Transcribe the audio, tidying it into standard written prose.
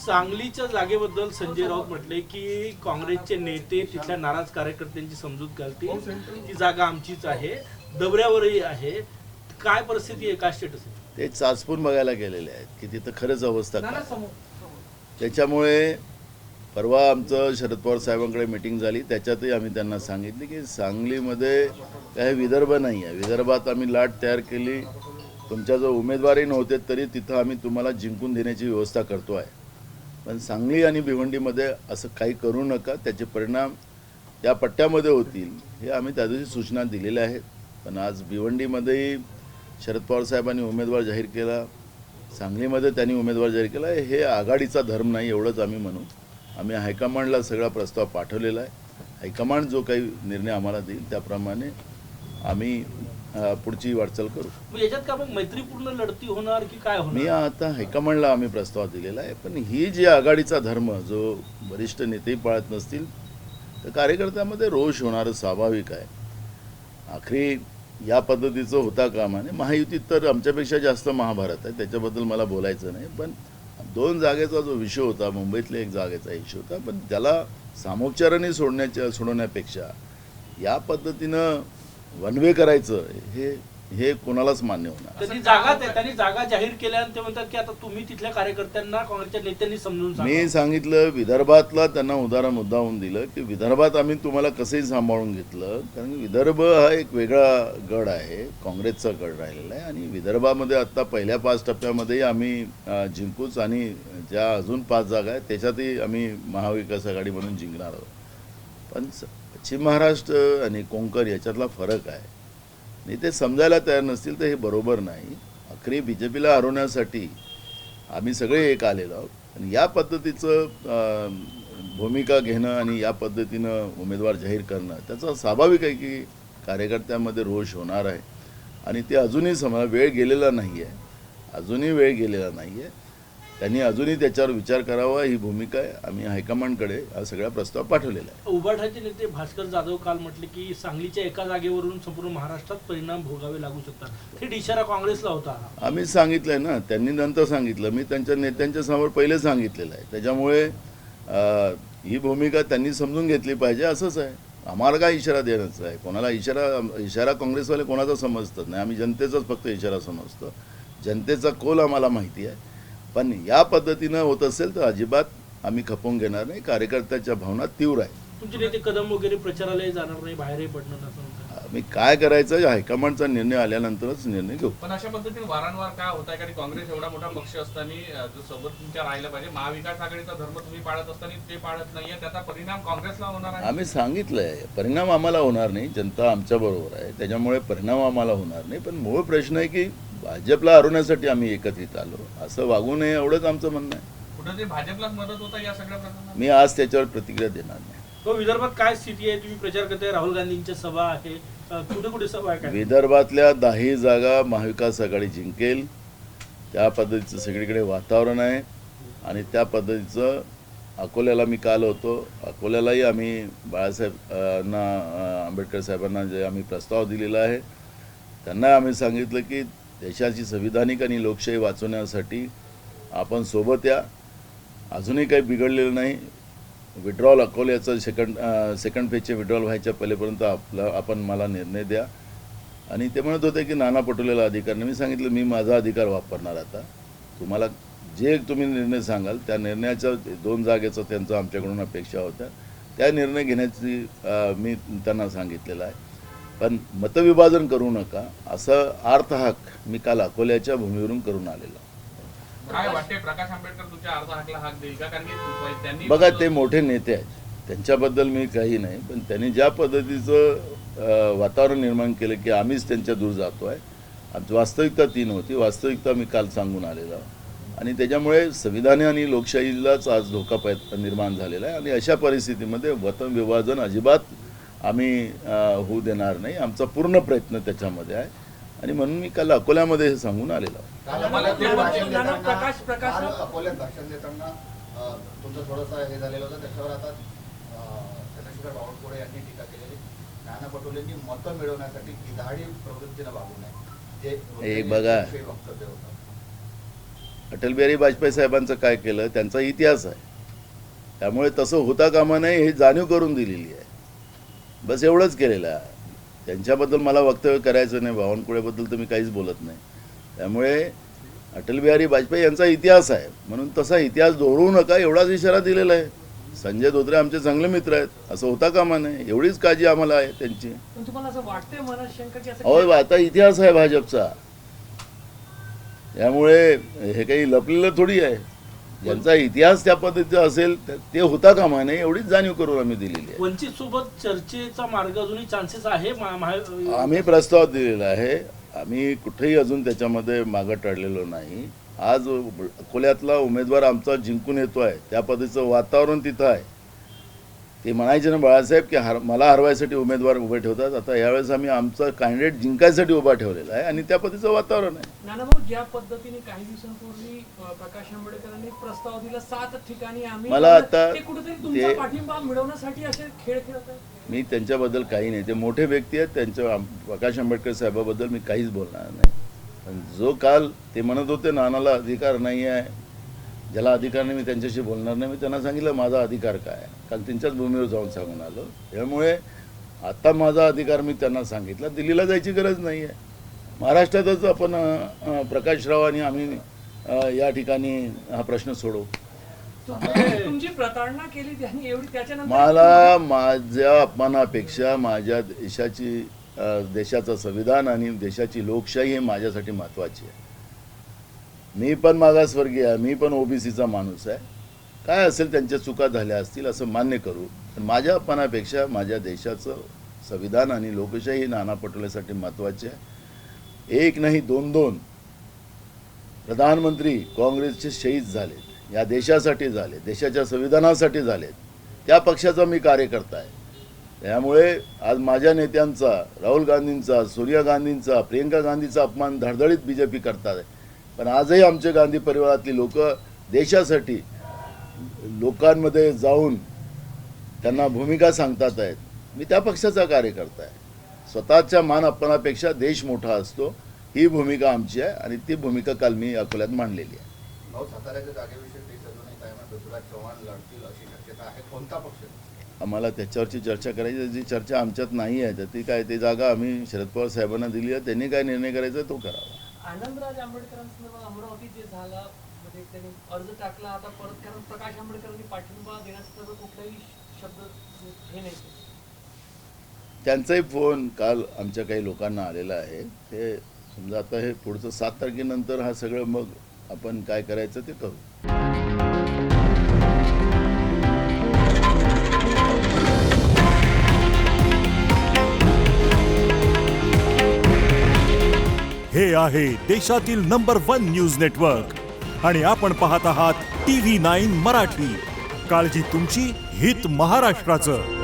सांगलीच्या जागेबद्दल संजय राऊत म्हटले की काँग्रेसचे नेते तिथल्या नाराज कार्यकर्त्यांची समजूत घालतील, ती जागा आमचीच आहे, दौऱ्यावरही आहे. काय परिस्थिती आहे, काय स्टेटस आहे? ते चाचपून बघायला गेलेले आहेत की तिथं खरंच अवस्था काय. त्याच्यामुळे परवा आमचं शरद पवार साहेबांकडे मीटिंग झाली, त्याच्यातही आम्ही त्यांना सांगितले की सांगलीमध्ये काही विदर्भ नाही आहे. विदर्भात आम्ही लाट तयार केली, तुमच्या जो उमेदवारही नव्हते तरी तिथं आम्ही तुम्हाला जिंकून देण्याची व्यवस्था करतो आहे. पण सांगली आणि भिवंडीमध्ये असं काही करू नका, त्याचे परिणाम त्या पट्ट्यामध्ये होतील हे आम्ही त्या दिवशी सूचना दिलेल्या आहेत. पण आज भिवंडीमध्येही शरद पवार साहेबांनी उमेदवार जाहीर केला, सांगलीमध्ये त्यांनी उमेदवार जाहीर केला. हे आघाडीचा धर्म नाही एवढंच आम्ही म्हणू. आम्ही हायकमांडला सगळा प्रस्ताव पाठवलेला आहे. हायकमांड जो काही निर्णय आम्हाला देईल त्याप्रमाणे आम्ही पुढची वाटचाल करू. याच्यात का मग मैत्रीपूर्ण लढती होणार की काय होणार? मी आता हायकमांडला आम्ही प्रस्ताव दिलेला आहे. पण ही जी आघाडीचा धर्म जो वरिष्ठ नेतेही पाळत नसतील तर कार्यकर्त्यामध्ये रोष होणारं स्वाभाविक आहे. आखरी या पद्धतीचं होता कामा नये. महायुतीत तर आमच्यापेक्षा जास्त महाभारत आहे, त्याच्याबद्दल मला बोलायचं नाही. पण 2 जागेचा जो विषय होता, मुंबईतल्या 1 जागेचा इश्यू होता, पण त्याला सामोपचाराने सोडण्यापेक्षा या पद्धतीनं वनवे करायचं हे कोणालाच मान्य होणार. त्यांनी जागा जाहीर केल्यानंतर ते म्हणतात की आता तुम्ही तिथल्या कार्यकर्त्यांना काँग्रेसच्या नेत्यांनी समजून सांगा. मी सांगितलं विदर्भातला त्यांना उदाहरण मुद्दाहून दिलं की विदर्भात आम्ही तुम्हाला कसंही सांभाळून घेतलं, कारण विदर्भ हा एक वेगळा गड आहे, काँग्रेसचा गड राहिलेला आहे. आणि विदर्भामध्ये आत्ता पहिल्या 5 टप्प्यामध्येही आम्ही जिंकूच, आणि ज्या अजून 5 जागा आहेत त्याच्यातही आम्ही महाविकास आघाडी म्हणून जिंकणार आहोत. पण पश्चिम महाराष्ट्र आणि कोंकण याच्यातला फरक आहे आणि ते समजायला तयार नसतील तर हे बरोबर नाही. अखेरी BJPला हरवण्यासाठी आम्ही सगळे एक आलेलो आहोत. आणि या पद्धतीचं भूमिका घेणं आणि या पद्धतीनं उमेदवार जाहीर करणं त्याचा स्वाभाविक आहे की कार्यकर्त्यांमध्ये रोष होणार आहे. आणि ते अजूनही वेळ गेलेला नाही आहे, अजूनही वेळ गेलेला नाही आहे. त्यांनी अजूनही त्याच्यावर विचार करावा, ही भूमिका आहे. आम्ही हायकमांडकडे हा सगळा प्रस्ताव पाठवलेला आहे. उभाठाचे नेते भास्कर जाधव काल म्हटले की सांगलीच्या एका जागेवरून संपूर्ण महाराष्ट्रात परिणाम भोगावे लागू शकतात. थेट इशारा काँग्रेसला होता. आम्ही सांगितलंय ना, त्यांनी नंतर सांगितलं, मी त्यांच्या नेत्यांच्या समोर पहिले सांगितलेलं आहे. त्याच्यामुळे ही भूमिका त्यांनी समजून घेतली पाहिजे, असंच आहे. आम्हाला काय इशारा देण्याचा आहे? कोणाला इशारा काँग्रेसवाले कोणाचा समजतात नाही, आम्ही जनतेचाच फक्त इशारा समजतो. जनतेचा कौल आम्हाला माहिती आहे. पण या पद्धतीनं होत असेल तर अजिबात आम्ही खपवून घेणार नाही. कार्यकर्त्याच्या भावना तीव्र आहे. तुमचे नेते कदम वगैरे प्रचारालाही जाणार नाही, बाहेरही पडणार नसं? मी काय करायचं हायकमांडचा निर्णय आल्यानंतरच निर्णय घेऊ. पण अशा पद्धतीने वारंवार काय होत आहे, कारण काँग्रेस एवढा मोठा पक्ष असताना जो सोबत तुमच्या राहिला पाहिजे, महाविकास आघाडीचा धर्म तुम्ही पाळत असताना ते पाळत नाहीये, त्याचा परिणाम काँग्रेसला होणार आहे. आम्ही सांगितलंय परिणाम आम्हाला होणार नाही, जनता आमच्या बरोबर आहे, त्याच्यामुळे परिणाम आम्हाला होणार नाही. पण मूळ प्रश्न आहे की भाजपला हरवण्यासाठी आम्ही एकत्रित आलो, असं वागू नये एवढंच आमचं म्हणणं आहे. कुठेतरी भाजपलाच मदत होता या सगळ्या प्रकरणात? मी आज त्याच्यावर प्रतिक्रिया देणार नाही. तो विदर्भात काय स्थिती आहे? तुम्ही प्रचार करताय, राहुल गांधींच्या सभा आहे, कुठे कुठे सभा आहे? विदर्भातल्या 10 जागा महाविकास आघाडी जिंकेल, त्या पद्धतीचं सगळीकडे वातावरण आहे. आणि त्या पद्धतीचं अकोल्याला मी काल होतो, अकोल्यालाही आम्ही बाळासाहेबांना आंबेडकर साहेबांना जे आम्ही प्रस्ताव दिलेला आहे त्यांना आम्ही सांगितलं की देशाची संविधानिक आणि लोकशाही वाचवण्यासाठी आपण सोबत या. अजूनही काही बिघडलेलं नाही. विड्रॉल अकोल्याचं सेकंड फेजचे विड्रॉल व्हायच्या पहिलेपर्यंत आपण मला निर्णय द्या. आणि ते म्हणत होते की नाना पटोलेला अधिकार नाही. मी सांगितलं मी माझा अधिकार वापरणार. आता तुम्हाला जे तुम्ही निर्णय सांगाल त्या निर्णयाच्या 2 जागेचं त्यांचं आमच्याकडून अपेक्षा होत्या, त्या निर्णय घेण्याची मी त्यांना सांगितलेलं आहे. पण मतविभाजन करू नका असं अर्थहाक मी काल अकोल्याच्या भूमीवरून करून आलेलो. काय वाटते, प्रकाश आंबेडकर तुमच्या अर्धा हाकला हाक देईल का? कारण की त्यांनी बघा ते मोठे नेते आहेत, त्यांच्याबद्दल मी काही नाही. पण त्यांनी ज्या पद्धतीचं वातावरण निर्माण केलं की आम्हीच त्यांच्या दूर जातो आहे, आमची वास्तविकता 3 होती. वास्तविकता मी काल सांगून आलेलो. आणि त्याच्यामुळे संविधान आणि लोकशाहीलाच आज धोका निर्माण झालेला आहे. आणि अशा परिस्थितीमध्ये मतविभाजन अजिबात आम्ही होऊ देणार नाही. आमचा पूर्ण प्रयत्न त्याच्यामध्ये आहे. आणि म्हणून मी काल अकोल्यामध्ये हे सांगून आलेलो. अकोल्यात भाषण देताना तुमचं थोडंसं हे झालेलं होतं, त्याच्यावर आता चंद्रशेखर बावनकुळे यांनी टीका केलेली. नाना पटोलेंनी मतं मिळवण्यासाठी गिधाडी प्रवृत्तीनं वागू नये, जे एक बघा वक्तव्य होतं. अटल बिहारी वाजपेयी साहेबांचं काय केलं त्यांचा इतिहास आहे. त्यामुळे तसं होता कामा नये हे जाणीव करून दिलेली आहे. बस एवढंच केलेलं आहे. त्यांच्याबद्दल मला वक्तव्य करायचं नाही. बावनकुळेबद्दल तर मी काहीच बोलत नाही. त्यामुळे अटल बिहारी वाजपेयी यांचा इतिहास आहे म्हणून तसा इतिहास दोहरवू नका एवढाच इशारा दिलेला आहे. संजय धोत्रे आमचे चांगले मित्र आहेत, असं होता कामा नये. एवढीच काळजी आम्हाला आहे त्यांची. पण तुम्हाला असं वाटतंय मनात शंका की असं अहो आता इतिहास आहे भाजपचा, त्यामुळे हे काही लपलेलं थोडी आहे. ज्यांचा इतिहास त्या पद्धतीचा असेल ते होता कामा नये एवढीच जाणीव करून आम्ही दिलेली आहे. वंचित सोबत चर्चेचा मार्ग अजूनही चान्सेस आहे आम्ही प्रस्ताव दिलेला आहे. आम्ही कुठेही अजून त्याच्यामध्ये मागं टळलेलो नाही. आज अकोल्यातला उमेदवार आमचा जिंकून येतोय त्या पद्धतीचं वातावरण तिथं आहे. ते म्हणायचे ना बाळासाहेब की मला हरवायसाठी उमेदवार उभे ठेवतात. आता यावेळेस आम्ही आमचा कॅन्डिडेट जिंकायसाठी उभा ठेवलेला आहे आणि त्या पद्धतीचं वातावरण आहे. नानाभाऊ ज्या पद्धतीने काही दिवसांपूर्वी प्रकाश आंबेडकरांनी प्रस्ताव दिला 7 ठिकाणी आम्ही मला आता ते कुठेतरी तुमचा ते- पाठिंबा मिळवण्यासाठी असे खेळ खेळत आहेत. मी त्यांच्याबद्दल काही नाही. ते मोठे व्यक्ती आहेत. त्यांच्या प्रकाश आंबेडकर साहेबाबद्दल मी काहीच बोलणार नाही. पण जो काल ते म्हणत होते नानाला अधिकार नाही आहे, ज्याला अधिकार नाही मी त्यांच्याशी बोलणार नाही, मी त्यांना सांगितलं माझा अधिकार काय आहे. काल त्यांच्याच भूमीवर जाऊन सांगून आलो. त्यामुळे आता माझा अधिकार मी त्यांना सांगितला. दिल्लीला जायची गरज नाही आहे. महाराष्ट्रातच आपण प्रकाशराव आणि आम्ही या ठिकाणी हा प्रश्न सोडवू. तुमची प्रताडणा केली त्यांनी एवढी त्याच्यानंतर मला माझ्या अपमानापेक्षा माझ्या देशाचं संविधान आणि देशाची लोकशाही हे माझ्यासाठी महत्त्वाची आहे. मी पण मागासवर्गीय आहे, मी पण ओबीसीचा माणूस आहे. काय असेल त्यांच्या चुका झाल्या असतील असं मान्य करू, पण माझ्या अपमानापेक्षा माझ्या देशाचं संविधान आणि लोकशाही नाना पटोलेसाठी महत्त्वाची आहे. एक नाही 2 प्रधानमंत्री काँग्रेसचे शहीद झालेत, या देशासाठी झाले, देशाच्या संविधानासाठी झालेत. त्या पक्षाचा मी कार्यकर्ता आहे. त्यामुळे आज माझ्या नेत्यांचा, राहुल गांधींचा, सोनिया गांधींचा, प्रियंका गांधीचा अपमान धडधडीत बीजेपी करतात आहे. पण आजही आमचे गांधी परिवारातली लोक देशासाठी लोकांमध्ये जाऊन त्यांना भूमिका सांगतात आहेत. मी त्या पक्षाचा कार्यकर्ता आहे. स्वतःच्या मान अपमानापेक्षा देश मोठा असतो, ही भूमिका आमची आहे आणि ती भूमिका काल मी अकोल्यात मांडलेली आहे. भाऊ साताऱ्याच्या जागेविषयी तेच अजूनही काय म्हणतो पृथ्वीराज चव्हाण लढतील अशी शक्यता आहे. कोणता पक्ष? आम्हाला त्याच्यावरची चर्चा करायची, जी चर्चा आमच्यात नाही आहे तर ती काय, ती जागा आम्ही शरद पवार साहेबांना दिली आहे. त्यांनी काय निर्णय करायचा तो करावा. आनंदराज आंबेडकरांसंदर्भात अमरावती जे झाला म्हणजे त्यांनी अर्ज टाकला आता परत, कारण प्रकाश आंबेडकरांनी पाठिंबा देण्याचा कुठलाही शब्द हे नाही. त्यांचाही फोन काल आमच्या काही लोकांना आलेला आहे. ते समजा आता हे पुढचं 7 तारखेनंतर हा सगळं मग आपण काय करायचं ते करू. हे आहे देशातील नंबर 1 न्यूज नेटवर्क आणि आपण पाहत आहात TV9 मराठी. काळजी तुमची, हित महाराष्ट्राचं.